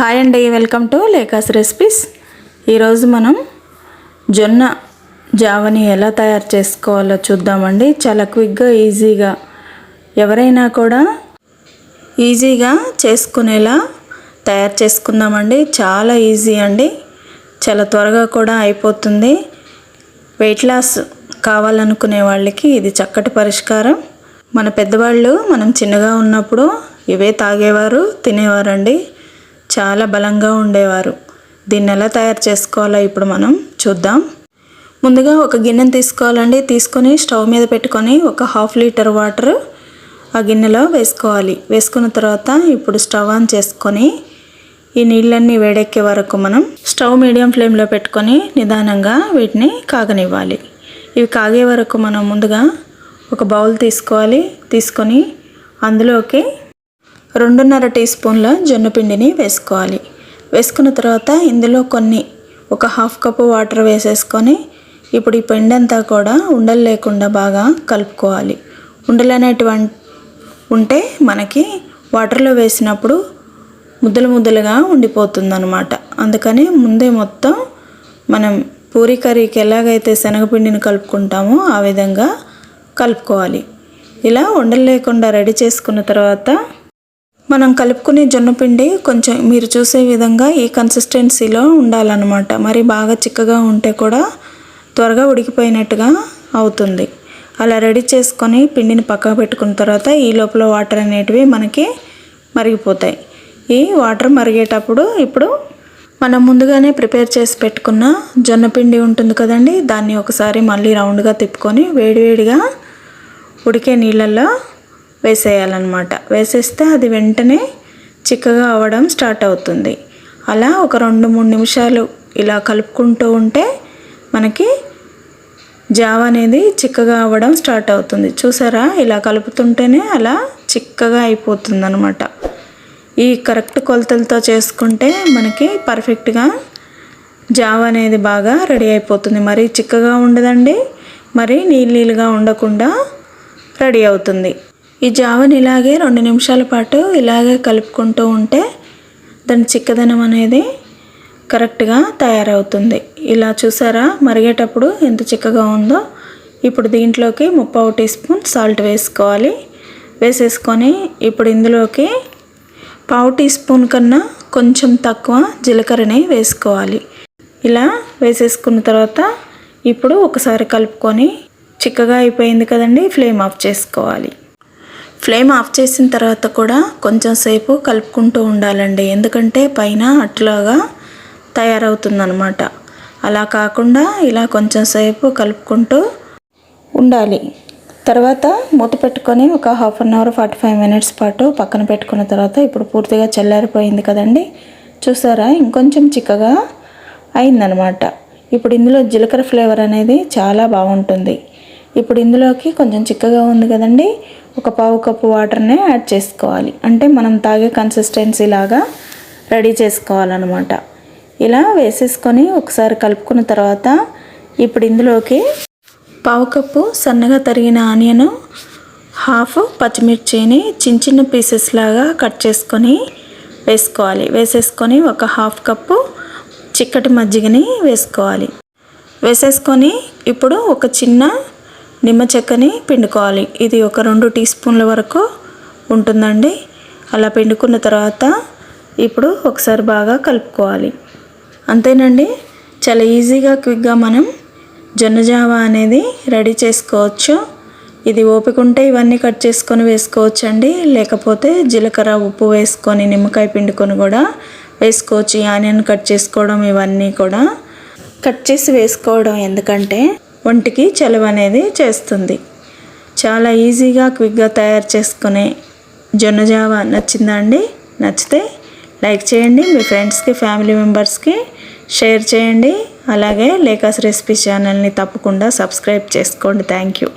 Hi అండి, welcome to లేకాస్ recipes. ఈరోజు మనం జొన్న జావని ఎలా తయారు చేసుకోవాలో చూద్దామండి. చాలా క్విక్గా ఈజీగా ఎవరైనా కూడా ఈజీగా చేసుకునేలా తయారు చేసుకుందామండి. చాలా ఈజీ అండి, చాలా త్వరగా కూడా అయిపోతుంది. వెయిట్ లాస్ కావాలనుకునే వాళ్ళకి ఇది చక్కటి పరిష్కారం. మన పెద్దవాళ్ళు మనం చిన్నగా ఉన్నప్పుడు ఇవే తాగేవారు, తినేవారండి. చాలా బలంగా ఉండేవారు. దీన్ని ఎలా తయారు చేసుకోవాలో ఇప్పుడు మనం చూద్దాం. ముందుగా ఒక గిన్నెను తీసుకోవాలండి. తీసుకొని స్టవ్ మీద పెట్టుకొని ఒక 1/2 లీటర్ వాటర్ ఆ గిన్నెలో వేసుకోవాలి. వేసుకున్న తర్వాత ఇప్పుడు స్టవ్ ఆన్ చేసుకొని ఈ నీళ్ళన్నీ వేడెక్కే వరకు మనం స్టవ్ మీడియం ఫ్లేమ్లో పెట్టుకొని నిదానంగా వీటిని కాగనివ్వాలి. ఇవి కాగే వరకు మనం ముందుగా ఒక బౌల్ తీసుకోవాలి. తీసుకొని అందులోకి 2.5 టీ స్పూన్ల జొన్న పిండిని వేసుకోవాలి. వేసుకున్న తర్వాత ఇందులో ఒక 1/2 కప్పు వాటర్ వేసేసుకొని ఇప్పుడు ఈ పిండి అంతా కూడా ఉండలు లేకుండా బాగా కలుపుకోవాలి. ఉండలు అనేటువంటి ఉంటే మనకి వాటర్లో వేసినప్పుడు ముద్దలు ముద్దలుగా ఉండిపోతుంది అన్నమాట. అందుకని ముందే మొత్తం మనం పూరీ కర్రీకి ఎలాగైతే శనగపిండిని కలుపుకుంటామో ఆ విధంగా కలుపుకోవాలి. ఇలా ఉండలు లేకుండా రెడీ చేసుకున్న తర్వాత మనం కలుపుకునే జొన్నపిండి కొంచెం మీరు చూసే విధంగా ఈ కన్సిస్టెన్సీలో ఉండాలన్నమాట. మరి బాగా చిక్కగా ఉంటే కూడా త్వరగా ఉడికిపోయినట్టుగా అవుతుంది. అలా రెడీ చేసుకొని పిండిని పక్కకు పెట్టుకున్న తర్వాత ఈ లోపల వాటర్ అనేటివి మనకి మరిగిపోతాయి. ఈ వాటర్ మరిగేటప్పుడు ఇప్పుడు మనం ముందుగానే ప్రిపేర్ చేసి పెట్టుకున్న జొన్నపిండి ఉంటుంది కదండి, దాన్ని ఒకసారి మళ్ళీ రౌండ్గా తిప్పుకొని వేడివేడిగా ఉడికే నీళ్ళల్లో వేసేయాలన్నమాట. వేసేస్తే అది వెంటనే చిక్కగా అవ్వడం స్టార్ట్ అవుతుంది. అలా ఒక 2-3 నిమిషాలు ఇలా కలుపుకుంటూ ఉంటే మనకి జావ అనేది చిక్కగా అవ్వడం స్టార్ట్ అవుతుంది. చూసారా, ఇలా కలుపుతుంటేనే అలా చిక్కగా అయిపోతుంది అన్నమాట. ఈ కరెక్ట్ కొలతలతో చేసుకుంటే మనకి పర్ఫెక్ట్గా జావ అనేది బాగా రెడీ అయిపోతుంది. మరీ చిక్కగా ఉండదండి, మరీ నీళ్ళగా ఉండకుండా రెడీ అవుతుంది. ఈ జావని ఇలాగే 2 నిమిషాల పాటు ఇలాగే కలుపుకుంటూ ఉంటే దాని చిక్కదనం అనేది కరెక్ట్గా తయారవుతుంది. ఇలా చూసారా, మరిగేటప్పుడు ఎంత చిక్కగా ఉందో. ఇప్పుడు దీంట్లోకి 1/2 టీ స్పూన్ సాల్ట్ వేసుకోవాలి. వేసేసుకొని ఇప్పుడు ఇందులోకి 1/2 టీ స్పూన్ కన్నా కొంచెం తక్కువ జీలకర్రని వేసుకోవాలి. ఇలా వేసేసుకున్న తర్వాత ఇప్పుడు ఒకసారి కలుపుకొని చిక్కగా అయిపోయింది కదండి, ఫ్లేమ్ ఆఫ్ చేసుకోవాలి. ఫ్లేమ్ ఆఫ్ చేసిన తర్వాత కూడా కొంచెం సేపు కలుపుకుంటూ ఉండాలండి, ఎందుకంటే పైన అట్లాగా తయారవుతుందన్నమాట. అలా కాకుండా ఇలా కొంచెం సేపు కలుపుకుంటూ ఉండాలి. తర్వాత మూత పెట్టుకొని ఒక 1/2 అన్ అవర్ 45 మినిట్స్ పాటు పక్కన పెట్టుకున్న తర్వాత ఇప్పుడు పూర్తిగా చల్లారిపోయింది కదండి. చూసారా, ఇంకొంచెం చిక్కగా అయిందనమాట. ఇప్పుడు ఇందులో జీలకర్ర ఫ్లేవర్ అనేది చాలా బాగుంటుంది. ఇప్పుడు ఇందులోకి కొంచెం చిక్కగా ఉంది కదండి, ఒక 1/2 కప్పు వాటర్నే యాడ్ చేసుకోవాలి. అంటే మనం తాగే కన్సిస్టెన్సీ లాగా రెడీ చేసుకోవాలన్నమాట. ఇలా వేసేసుకొని ఒకసారి కలుపుకున్న తర్వాత ఇప్పుడు ఇందులోకి 1/2 కప్పు సన్నగా తరిగిన ఆనియను, 1/2 పచ్చిమిర్చిని చిన్న పీసెస్ లాగా కట్ చేసుకొని వేసుకోవాలి. వేసేసుకొని ఒక 1/2 కప్పు చిక్కటి మజ్జిగని వేసుకోవాలి. వేసేసుకొని ఇప్పుడు ఒక చిన్న నిమ్మ చెక్కని పిండుకోవాలి. ఇది ఒక 2 టీ స్పూన్ల వరకు ఉంటుందండి. అలా పిండుకున్న తర్వాత ఇప్పుడు ఒకసారి బాగా కలుపుకోవాలి. అంతేనండి, చాలా ఈజీగా క్విక్గా మనం జొన్న జావ అనేది రెడీ చేసుకోవచ్చు. ఇది ఓపిక ఉంటే ఇవన్నీ కట్ చేసుకొని వేసుకోవచ్చు అండి, లేకపోతే జీలకర్ర ఉప్పు వేసుకొని నిమ్మకాయ పిండుకొని కూడా వేసుకోవచ్చు. ఈ ఆనియన్ కట్ చేసుకోవడం ఇవన్నీ కూడా కట్ చేసి వేసుకోవడం ఎందుకంటే ఒంటికి చలువ అనేది చేస్తుంది. చాలా ఈజీగా క్విక్గా తయారు చేసుకునే జొన్న జావ నచ్చిందా అండి? నచ్చితే లైక్ చేయండి, మీ ఫ్రెండ్స్కి ఫ్యామిలీ మెంబర్స్కి షేర్ చేయండి. అలాగే లేకాస్ రెసిపీ ఛానల్ని తప్పకుండా సబ్స్క్రైబ్ చేసుకోండి. Thank you.